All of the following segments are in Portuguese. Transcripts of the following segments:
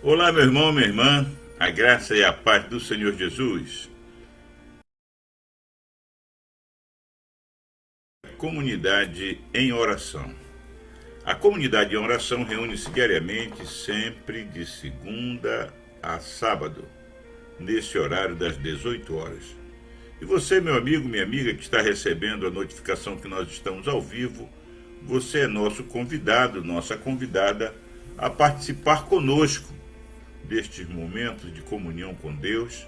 Olá, meu irmão, minha irmã, a graça e a paz do Senhor Jesus. Comunidade em oração. A comunidade em oração reúne-se diariamente, sempre de segunda a sábado, nesse horário das 18 horas. E você, meu amigo, minha amiga, que está recebendo a notificação que nós estamos ao vivo, você é nosso convidado, nossa convidada a participar conosco destes momentos de comunhão com Deus,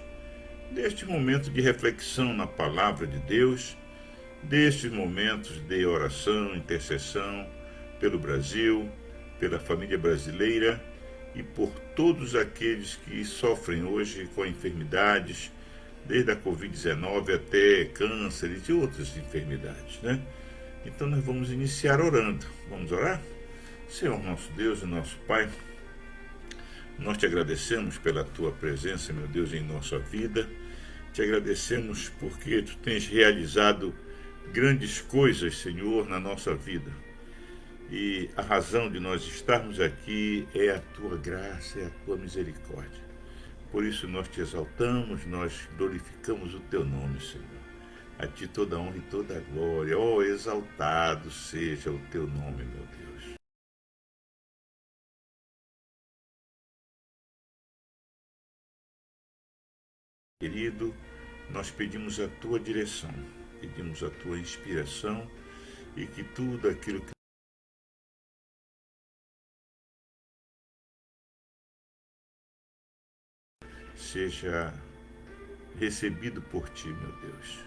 deste momento de reflexão na palavra de Deus, destes momentos de oração, intercessão pelo Brasil, pela família brasileira e por todos aqueles que sofrem hoje com enfermidades, desde a Covid-19 até cânceres e outras enfermidades, né? Então nós vamos iniciar orando. Vamos orar? Senhor nosso Deus e nosso Pai, nós te agradecemos pela tua presença, meu Deus, em nossa vida. Te agradecemos porque tu tens realizado grandes coisas, Senhor, na nossa vida. E a razão de nós estarmos aqui é a tua graça, é a tua misericórdia. Por isso nós te exaltamos, nós glorificamos o teu nome, Senhor. A ti toda honra e toda glória. Oh, exaltado seja o teu nome, meu Deus. Querido, nós pedimos a tua direção, pedimos a tua inspiração e que tudo aquilo que seja recebido por ti, meu Deus.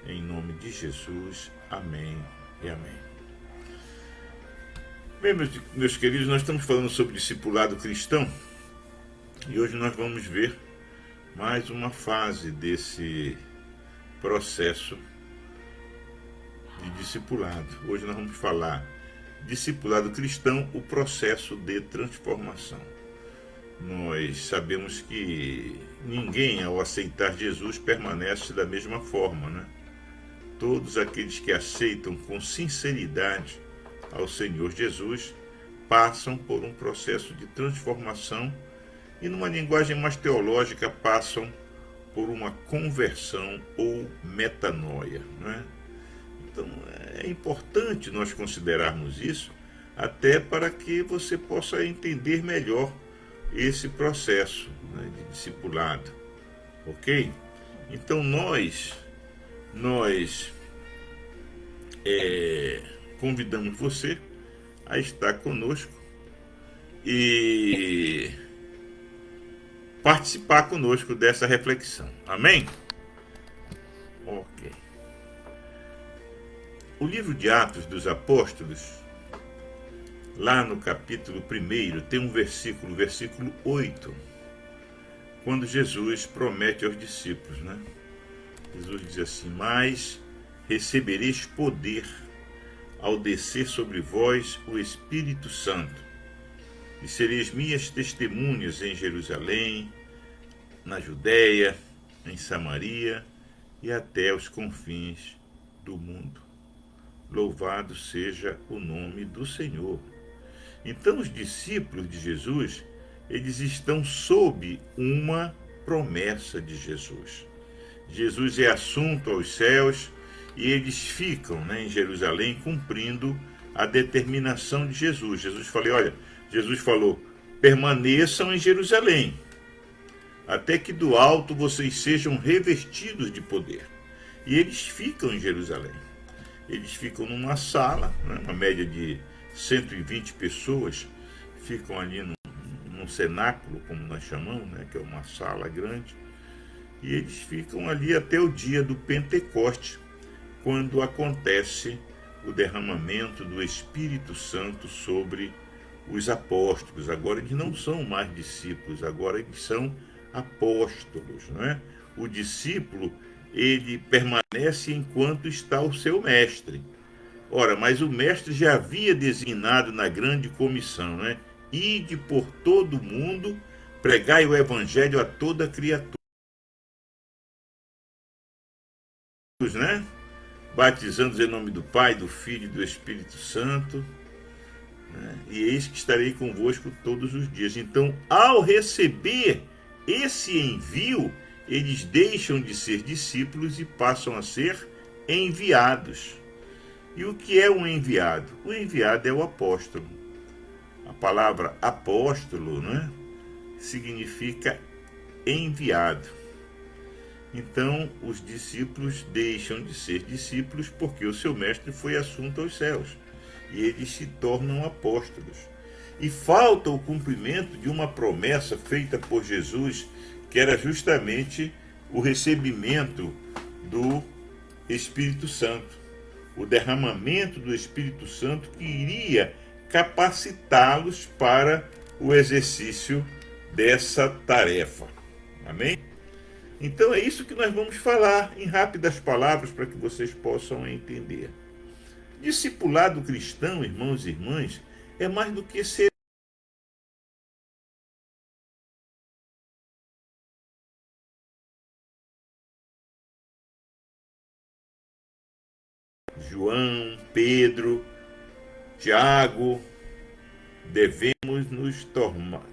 Em nome de Jesus, amém e amém. Bem, meus queridos, nós estamos falando sobre discipulado cristão e hoje nós vamos ver mais uma fase desse processo de discipulado. Hoje nós vamos falar discipulado cristão, o processo de transformação. Nós sabemos que ninguém, ao aceitar Jesus, permanece da mesma forma, né? Todos aqueles que aceitam com sinceridade ao Senhor Jesus passam por um processo de transformação e, numa linguagem mais teológica, passam por uma conversão ou metanoia, né? Então é importante nós considerarmos isso, até para que você possa entender melhor esse processo, né, de discipulado, ok? Então nós convidamos você a estar conosco e participar conosco dessa reflexão, amém? Ok. O livro de Atos dos Apóstolos, lá no capítulo 1, tem um versículo, versículo 8, quando Jesus promete aos discípulos, né? Jesus diz assim: mas recebereis poder ao descer sobre vós o Espírito Santo, e sereis minhas testemunhas em Jerusalém, na Judéia, em Samaria e até os confins do mundo. Louvado seja o nome do Senhor. Então os discípulos de Jesus, eles estão sob uma promessa de Jesus. Jesus é assunto aos céus e eles ficam, né, em Jerusalém cumprindo a determinação de Jesus. Jesus falou, permaneçam em Jerusalém, até que do alto vocês sejam revestidos de poder. E eles ficam em Jerusalém. Eles ficam numa sala, né, uma média de 120 pessoas, ficam ali num cenáculo, como nós chamamos, né, que é uma sala grande, e eles ficam ali até o dia do Pentecoste, quando acontece o derramamento do Espírito Santo sobre os apóstolos. Agora eles não são mais discípulos, agora eles são apóstolos, não é? O discípulo, ele permanece enquanto está o seu mestre. Ora, mas o mestre já havia designado na grande comissão, né? Ide por todo o mundo, pregai o evangelho a toda criatura, né? Batizando-os em nome do Pai, do Filho e do Espírito Santo. né? E eis que estarei convosco todos os dias. Então, ao receber esse envio, eles deixam de ser discípulos e passam a ser enviados. E o que é um enviado? O enviado é o apóstolo. A palavra apóstolo, né, significa enviado. Então, os discípulos deixam de ser discípulos porque o seu mestre foi assunto aos céus. E eles se tornam apóstolos. E falta o cumprimento de uma promessa feita por Jesus, que era justamente o recebimento do Espírito Santo. O derramamento do Espírito Santo que iria capacitá-los para o exercício dessa tarefa. Amém? Então é isso que nós vamos falar em rápidas palavras para que vocês possam entender. Discipulado cristão, irmãos e irmãs, é mais do que ser João, Pedro, Tiago. Devemos nos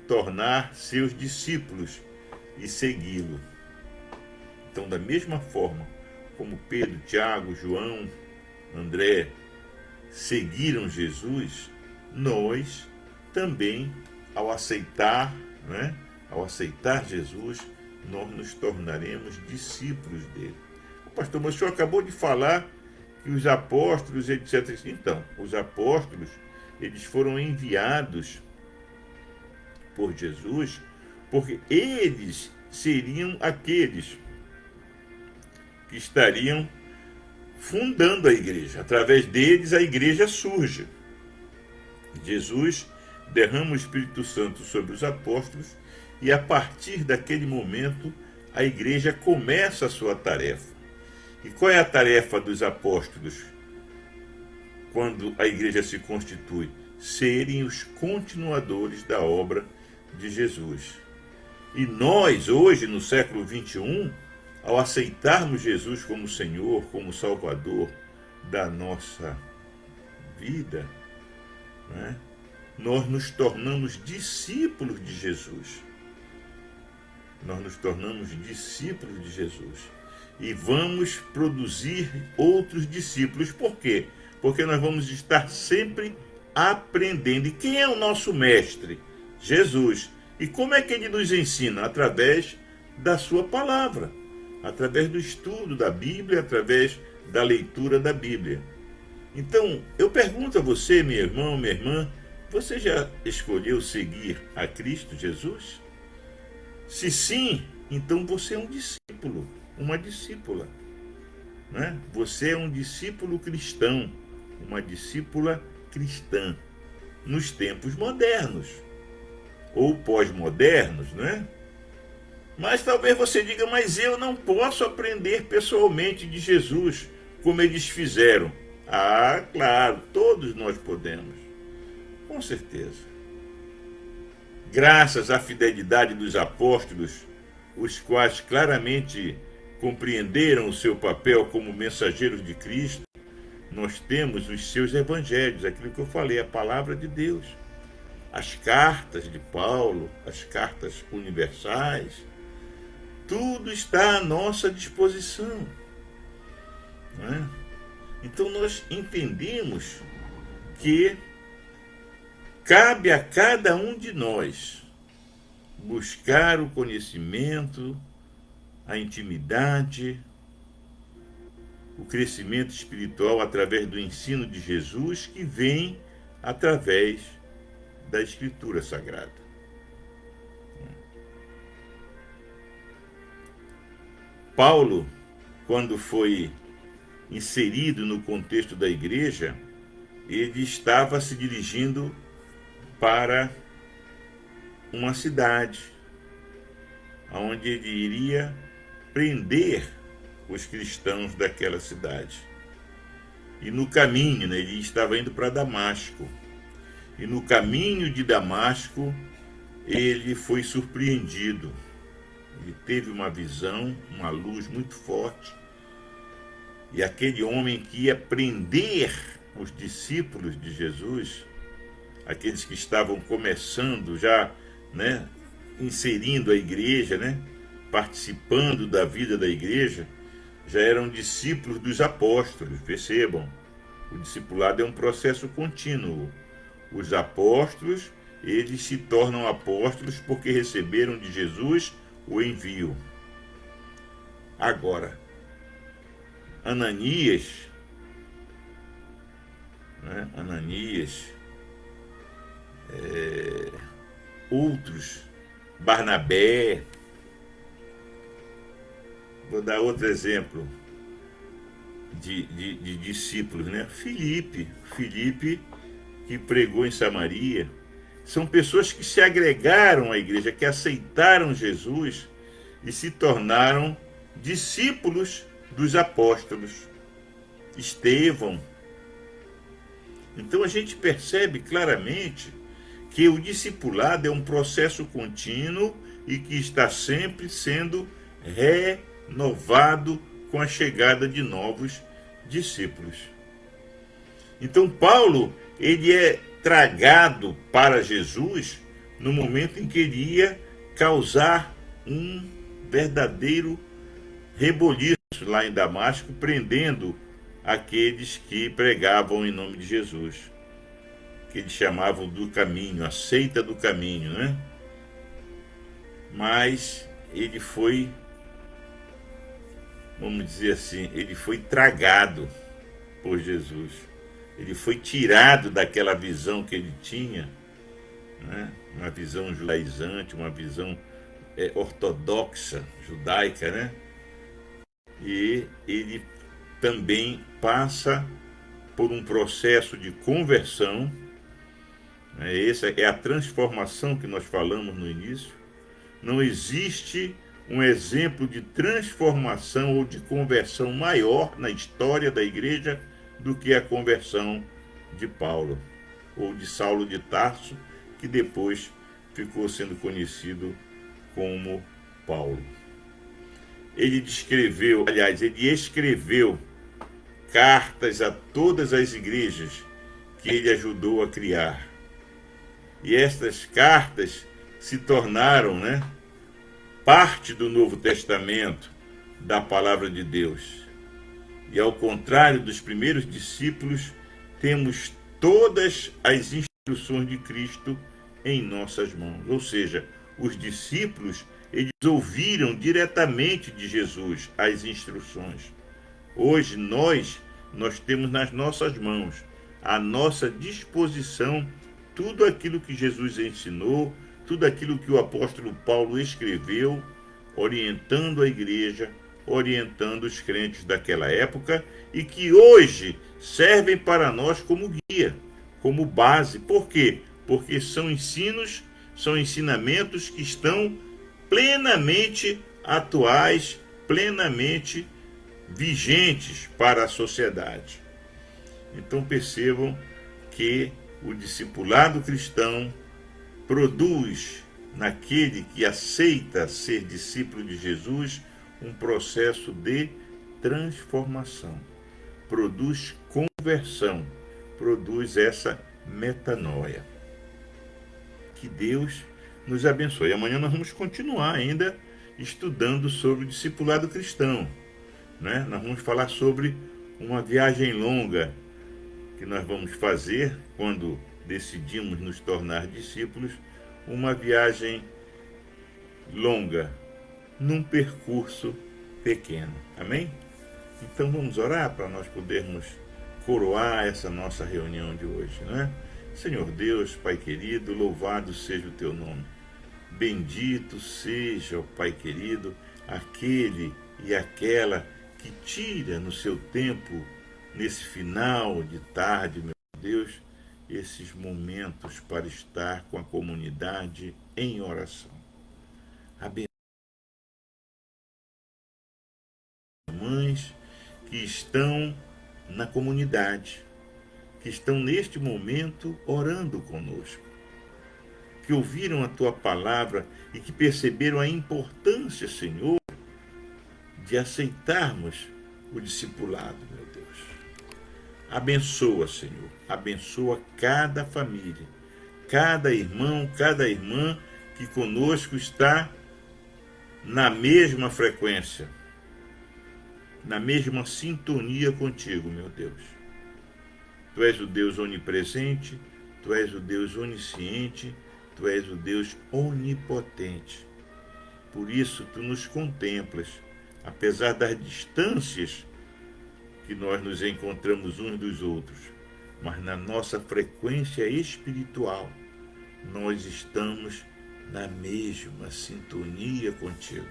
tornar seus discípulos e segui-lo. Então, da mesma forma como Pedro, Tiago, João, André seguiram Jesus, nós também, ao aceitar, né, ao aceitar Jesus, nós nos tornaremos discípulos dele. Pastor, mas o senhor acabou de falar que os apóstolos, etc. Então, os apóstolos, eles foram enviados por Jesus, porque eles seriam aqueles que estariam fundando a igreja. Através deles, a igreja surge. Jesus derrama o Espírito Santo sobre os apóstolos e, a partir daquele momento, a igreja começa a sua tarefa. E qual é a tarefa dos apóstolos quando a igreja se constitui? Serem os continuadores da obra de Jesus. E nós, hoje, no século XXI, ao aceitarmos Jesus como Senhor, como Salvador da nossa vida, né, nós nos tornamos discípulos de Jesus. Nós nos tornamos discípulos de Jesus. E vamos produzir outros discípulos. Por quê? Porque nós vamos estar sempre aprendendo. E quem é o nosso mestre? Jesus. E como é que ele nos ensina? Através da sua palavra, através do estudo da Bíblia, através da leitura da Bíblia. Então, eu pergunto a você, meu irmão, minha irmã, você já escolheu seguir a Cristo Jesus? Se sim, então você é um discípulo, uma discípula, né? Você é um discípulo cristão, uma discípula cristã, nos tempos modernos, ou pós-modernos, né? Mas talvez você diga, mas eu não posso aprender pessoalmente de Jesus, como eles fizeram. Ah, claro, todos nós podemos, com certeza. Graças à fidelidade dos apóstolos, os quais claramente compreenderam o seu papel como mensageiros de Cristo, nós temos os seus evangelhos, aquilo que eu falei, a palavra de Deus. As cartas de Paulo, as cartas universais, tudo está à nossa disposição, né? Então nós entendemos que cabe a cada um de nós buscar o conhecimento, a intimidade, o crescimento espiritual através do ensino de Jesus, que vem através da Escritura Sagrada. Paulo, quando foi inserido no contexto da igreja, ele estava se dirigindo para uma cidade, onde ele iria prender os cristãos daquela cidade. E no caminho, né, ele estava indo para Damasco. E no caminho de Damasco, ele foi surpreendido. Ele teve uma visão, uma luz muito forte. E aquele homem que ia prender os discípulos de Jesus, aqueles que estavam começando já, né, inserindo a igreja, né, participando da vida da igreja, já eram discípulos dos apóstolos. Percebam, o discipulado é um processo contínuo. Os apóstolos, eles se tornam apóstolos porque receberam de Jesus o envio. Agora, Ananias, né, outros, Barnabé, vou dar outro exemplo de discípulos, né? Filipe, que pregou em Samaria, são pessoas que se agregaram à igreja, que aceitaram Jesus e se tornaram discípulos dos apóstolos. Estevão. Então a gente percebe claramente que o discipulado é um processo contínuo e que está sempre sendo renovado com a chegada de novos discípulos. Então Paulo, ele é tragado para Jesus no momento em que ele ia causar um verdadeiro reboliço lá em Damasco, prendendo aqueles que pregavam em nome de Jesus, que eles chamavam do caminho, a seita do caminho, né? Mas ele foi, vamos dizer assim, ele foi tragado por Jesus. Ele foi tirado daquela visão que ele tinha, né? Uma visão judaizante, uma visão ortodoxa, judaica, né? E ele também passa por um processo de conversão, né? Essa é a transformação que nós falamos no início. Não existe um exemplo de transformação ou de conversão maior na história da igreja do que a conversão de Paulo, ou de Saulo de Tarso, que depois ficou sendo conhecido como Paulo. Ele escreveu cartas a todas as igrejas que ele ajudou a criar. E estas cartas se tornaram, né, parte do Novo Testamento, da palavra de Deus. E ao contrário dos primeiros discípulos, temos todas as instruções de Cristo em nossas mãos. Ou seja, os discípulos, eles ouviram diretamente de Jesus as instruções. Hoje nós temos nas nossas mãos, à nossa disposição, tudo aquilo que Jesus ensinou, tudo aquilo que o apóstolo Paulo escreveu, orientando a igreja, orientando os crentes daquela época, e que hoje servem para nós como guia, como base. Por quê? Porque são ensinamentos que estão plenamente atuais, plenamente vigentes para a sociedade. Então percebam que o discipulado cristão produz naquele que aceita ser discípulo de Jesus um processo de transformação, produz conversão, produz essa metanoia. Que Deus nos abençoe. Amanhã nós vamos continuar ainda estudando sobre o discipulado cristão, né? Nós vamos falar sobre uma viagem longa que nós vamos fazer quando decidimos nos tornar discípulos, uma viagem longa num percurso pequeno. Amém? Então vamos orar para nós podermos coroar essa nossa reunião de hoje, né? Senhor Deus, Pai querido, louvado seja o teu nome. Bendito seja, ó Pai querido, aquele e aquela que tira no seu tempo, nesse final de tarde, meu Deus, esses momentos para estar com a comunidade em oração. Abençoe mães que estão na comunidade, que estão neste momento orando conosco, que ouviram a tua palavra e que perceberam a importância, Senhor, de aceitarmos o discipulado, meu Deus. Abençoa, Senhor, abençoa cada família, cada irmão, cada irmã que conosco está na mesma frequência, na mesma sintonia contigo, meu Deus. Tu és o Deus onipresente, tu és o Deus onisciente, tu és o Deus onipotente. Por isso tu nos contemplas, apesar das distâncias que nós nos encontramos uns dos outros, mas na nossa frequência espiritual nós estamos na mesma sintonia contigo.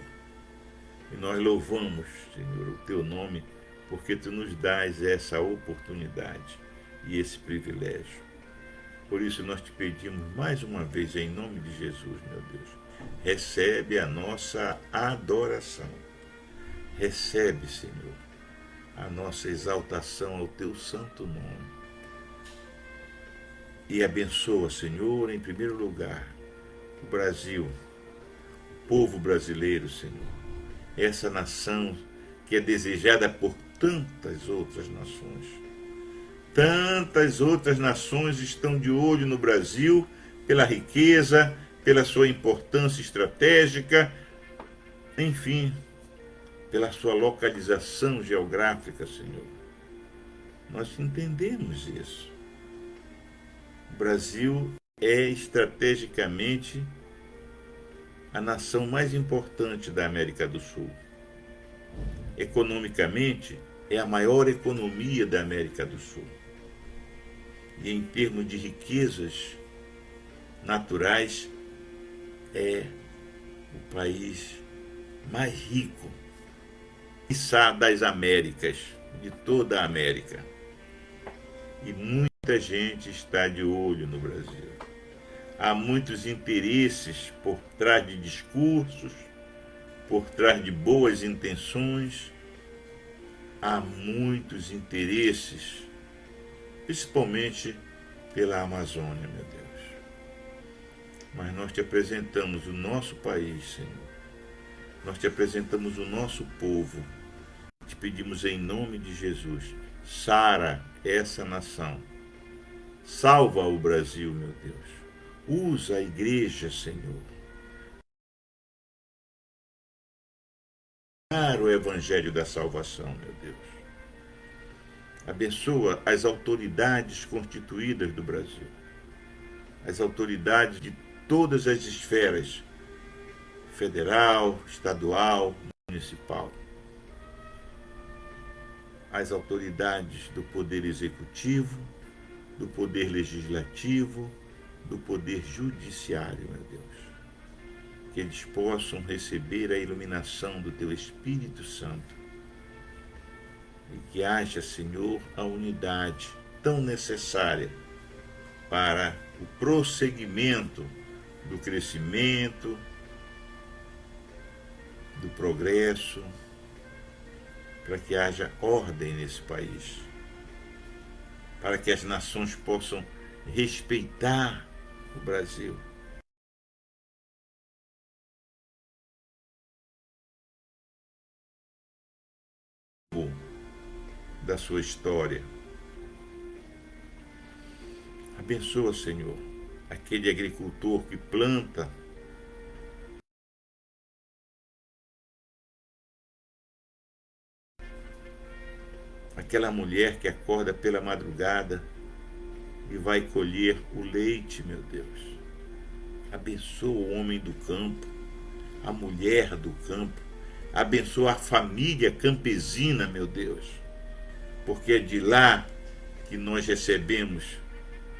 E nós louvamos, Senhor, o teu nome, porque tu nos dás essa oportunidade e esse privilégio. Por isso nós te pedimos mais uma vez, em nome de Jesus, meu Deus, recebe a nossa adoração. Recebe, Senhor, a nossa exaltação ao teu santo nome. E abençoa, Senhor, em primeiro lugar, o Brasil, o povo brasileiro, Senhor, essa nação que é desejada por tantas outras nações. Tantas outras nações estão de olho no Brasil pela riqueza, pela sua importância estratégica, enfim, pela sua localização geográfica, Senhor. Nós entendemos isso. O Brasil é estrategicamente a nação mais importante da América do Sul. Economicamente, é a maior economia da América do Sul. E em termos de riquezas naturais, é o país mais rico, quiçá das Américas, de toda a América. E muita gente está de olho no Brasil. Há muitos interesses por trás de discursos, por trás de boas intenções. Há muitos interesses, principalmente pela Amazônia, meu Deus. Mas nós te apresentamos o nosso país, Senhor. Nós te apresentamos o nosso povo. Te pedimos em nome de Jesus, sara essa nação. Salva o Brasil, meu Deus. Usa a igreja, Senhor, para o evangelho da salvação, meu Deus. Abençoa as autoridades constituídas do Brasil, as autoridades de todas as esferas, federal, estadual, municipal, as autoridades do poder executivo, do poder legislativo, do poder judiciário, meu Deus. Que eles possam receber a iluminação do teu Espírito Santo. E que haja, Senhor, a unidade tão necessária para o prosseguimento do crescimento, do progresso, para que haja ordem nesse país, para que as nações possam respeitar o Brasil. Da sua história. Abençoa, Senhor, aquele agricultor que planta, aquela mulher que acorda pela madrugada e vai colher o leite, meu Deus. Abençoa o homem do campo, a mulher do campo, abençoa a família campesina, meu Deus, porque é de lá que nós recebemos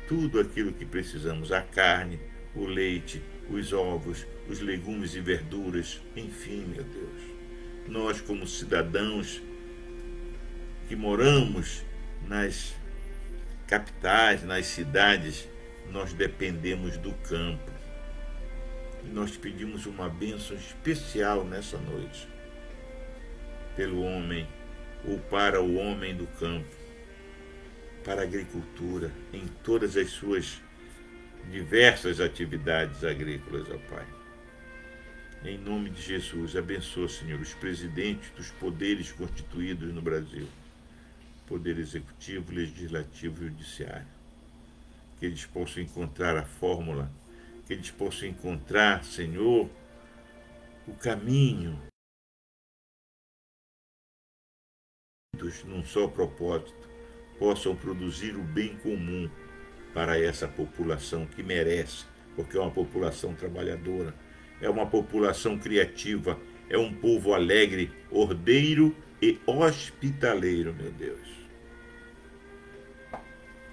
tudo aquilo que precisamos, a carne, o leite, os ovos, os legumes e verduras, enfim, meu Deus. Nós, como cidadãos que moramos nas capitais, nas cidades, nós dependemos do campo. E nós pedimos uma bênção especial nessa noite, pelo homem, ou para o homem do campo, para a agricultura, em todas as suas diversas atividades agrícolas, ó Pai. Em nome de Jesus, abençoa, Senhor, os presidentes dos poderes constituídos no Brasil, poder executivo, legislativo e judiciário. que eles possam encontrar a fórmula, que eles possam encontrar, Senhor, o caminho num só propósito, possam produzir o bem comum para essa população que merece, porque é uma população trabalhadora, é uma população criativa, é um povo alegre, ordeiro e hospitaleiro, meu Deus.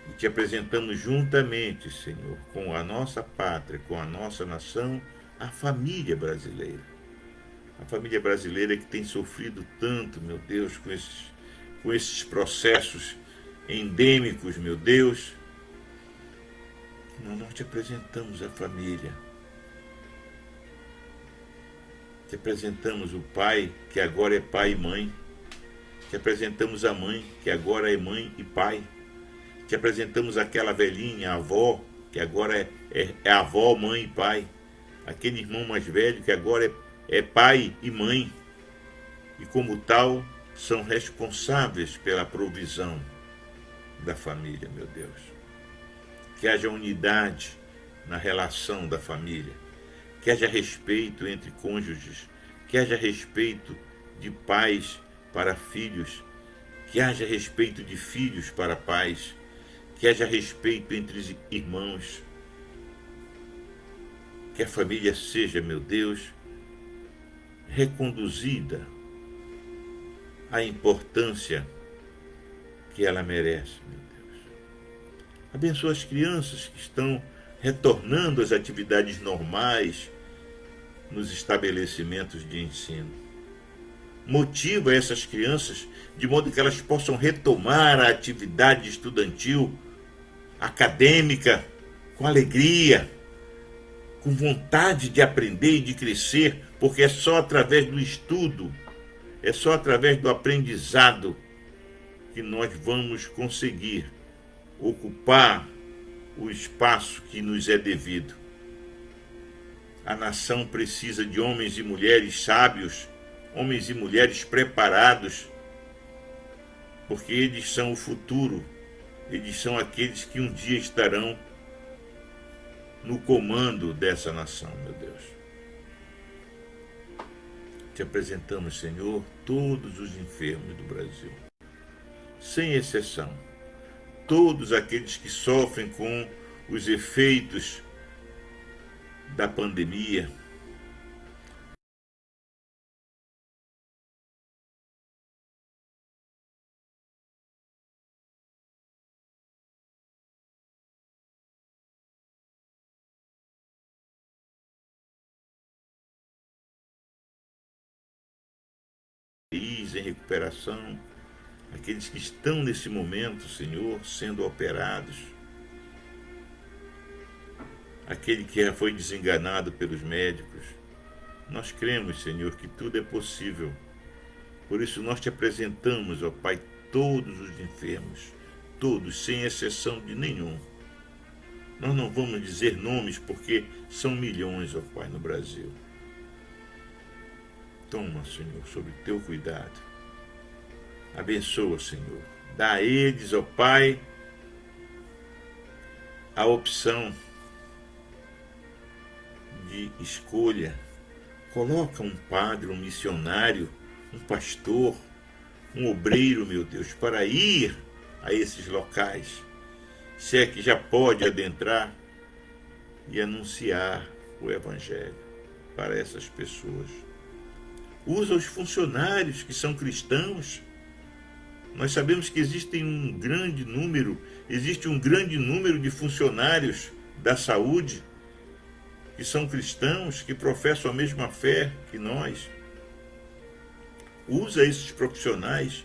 E te apresentamos juntamente, Senhor, com a nossa pátria, com a nossa nação, a família brasileira. A família brasileira que tem sofrido tanto, meu Deus, com esses processos endêmicos, meu Deus. Nós te apresentamos a família. Te apresentamos o pai, que agora é pai e mãe. Te apresentamos a mãe, que agora é mãe e pai. Te apresentamos aquela velhinha, a avó, que agora é avó, mãe e pai. Aquele irmão mais velho, que agora é pai e mãe. E como tal, são responsáveis pela provisão da família, meu Deus. Que haja unidade na relação da família. Que haja respeito entre cônjuges. Que haja respeito de pais para filhos. Que haja respeito de filhos para pais. Que haja respeito entre irmãos. Que a família seja, meu Deus, reconduzida à importância que ela merece, meu Deus. Abençoa as crianças que estão retornando às atividades normais nos estabelecimentos de ensino. Motiva essas crianças de modo que elas possam retomar a atividade estudantil, acadêmica, com alegria, com vontade de aprender e de crescer, porque é só através do estudo, é só através do aprendizado que nós vamos conseguir ocupar o espaço que nos é devido. A nação precisa de homens e mulheres sábios, homens e mulheres preparados, porque eles são o futuro, eles são aqueles que um dia estarão no comando dessa nação, meu Deus. Te apresentamos, Senhor, todos os enfermos do Brasil, sem exceção, todos aqueles que sofrem com os efeitos da pandemia, em recuperação, aqueles que estão nesse momento, Senhor, sendo operados, aquele que já foi desenganado pelos médicos. Nós cremos, Senhor, que tudo é possível. Por isso nós te apresentamos, ó Pai, todos os enfermos, todos, sem exceção de nenhum. Nós não vamos dizer nomes porque são milhões, ó Pai, no Brasil. Toma, Senhor, sobre teu cuidado. Abençoa, Senhor. Dá a eles, ó Pai, a opção de escolha. Coloca um padre, um missionário, um pastor, um obreiro, meu Deus, para ir a esses locais, se é que já pode adentrar e anunciar o Evangelho para essas pessoas. Usa os funcionários que são cristãos. Nós sabemos que existe um grande número de funcionários da saúde que são cristãos, que professam a mesma fé que nós. Usa esses profissionais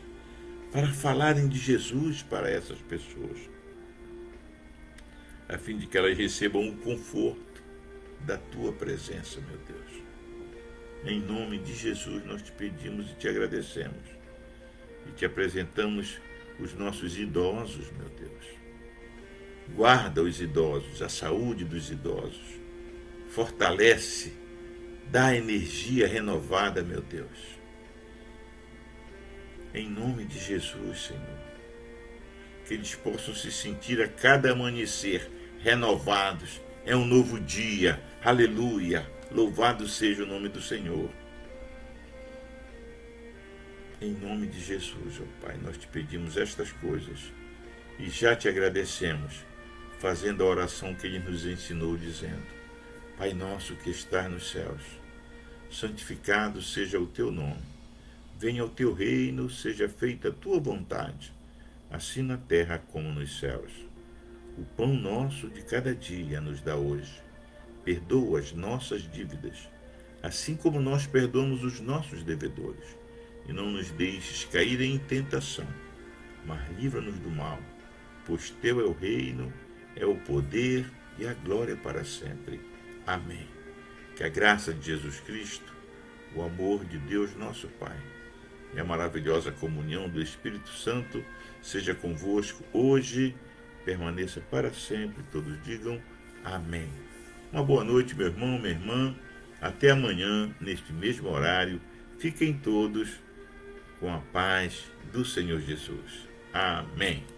para falarem de Jesus para essas pessoas, a fim de que elas recebam o conforto da tua presença, meu Deus. Em nome de Jesus nós te pedimos e te agradecemos. E te apresentamos os nossos idosos, meu Deus. Guarda os idosos, a saúde dos idosos. Fortalece, dá energia renovada, meu Deus. Em nome de Jesus, Senhor. Que eles possam se sentir a cada amanhecer renovados. É um novo dia. Aleluia. Louvado seja o nome do Senhor. Em nome de Jesus, ó Pai, nós te pedimos estas coisas e já te agradecemos, fazendo a oração que Ele nos ensinou, dizendo: Pai nosso que estás nos céus, santificado seja o teu nome. Venha o teu reino, seja feita a tua vontade, assim na terra como nos céus. O pão nosso de cada dia nos dá hoje. Perdoa as nossas dívidas, assim como nós perdoamos os nossos devedores. E não nos deixes cair em tentação, mas livra-nos do mal, pois teu é o reino, é o poder e a glória para sempre. Amém. Que a graça de Jesus Cristo, o amor de Deus nosso Pai e a maravilhosa comunhão do Espírito Santo seja convosco hoje, permaneça para sempre. Todos digam amém. Uma boa noite, meu irmão, minha irmã. Até amanhã, neste mesmo horário. Fiquem todos com a paz do Senhor Jesus. Amém.